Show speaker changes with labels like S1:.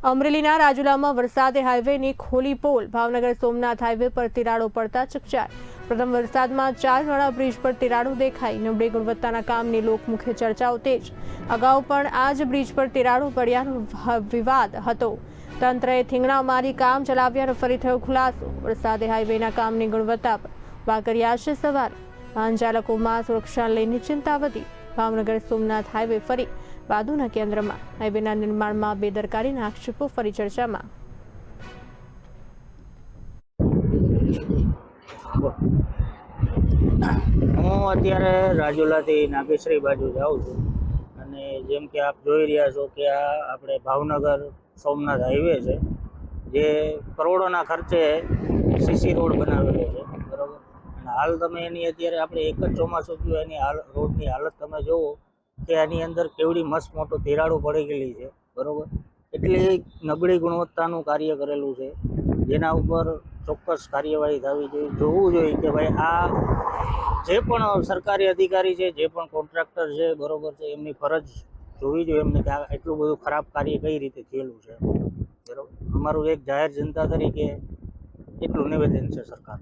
S1: અમરેલીના રાજુલામાં વરસાદે હાઈવેની ખોલી પોલ, ભાવનગર સોમનાથ હાઈવે પર તિરાડો પડતા ચકચાર। પ્રથમ વરસાદમાં 4 ગણા બ્રિજ પર તિરાડો દેખાઈ, નબળી ગુણવત્તાના કામની લોકમુખે ચર્ચાઓ તેજ। અગાઉ પણ આ જ બ્રિજ પર તિરાડો પડ્યાનો વિવાદ હતો। તંત્રએ થીંગણા મારી કામ ચલાવ્યાનો ફરી થયો ખુલાસો। વરસાદે હાઈવેના કામની ગુણવત્તા પર વાકર્યા છે સવાલ। વાહન ચાલકોમાં સુરક્ષાને લઈને ચિંતા વધી। ભાવનગર સોમનાથ હાઈવે ફરી વાદોના કેન્દ્રમાં। હાઈવેના નિર્માણમાં બેદરકારીના આક્ષેપો ફરી ચર્ચામાં।
S2: હું અત્યારે રાજુલાથી નાગેશ્રી બાજુ જાઉં છું અને જેમ કે આપ જોઈ રહ્યા છો કે આ આપણે ભાવનગર સોમનાથ હાઈવે છે, જે કરોડોના ખર્ચે સીસી રોડ બનાવેલો છે, બરાબર। અને હાલ તમે એની અત્યારે આપણે એક જ ચોમાસું થયું એની રોડની હાલત તમે જુઓ કે આની અંદર કેવડી મસ્ત મોટો તિરાડો પડી ગયેલી છે, બરાબર। એટલી નબળી ગુણવત્તાનું કાર્ય કરેલું છે, જેના ઉપર ચોક્કસ કાર્યવાહી થવી જોઈએ। જોવું જોઈએ કે ભાઈ આ જે પણ સરકારી અધિકારી છે, જે પણ કોન્ટ્રાક્ટર છે, બરાબર છે, એમની ફરજ જોવી જોઈએ એમને કે આ એટલું બધું ખરાબ કાર્ય કઈ રીતે થયેલું છે, બરાબર। અમારું એક જાહેર જનતા તરીકે એટલું નિવેદન છે સરકાર।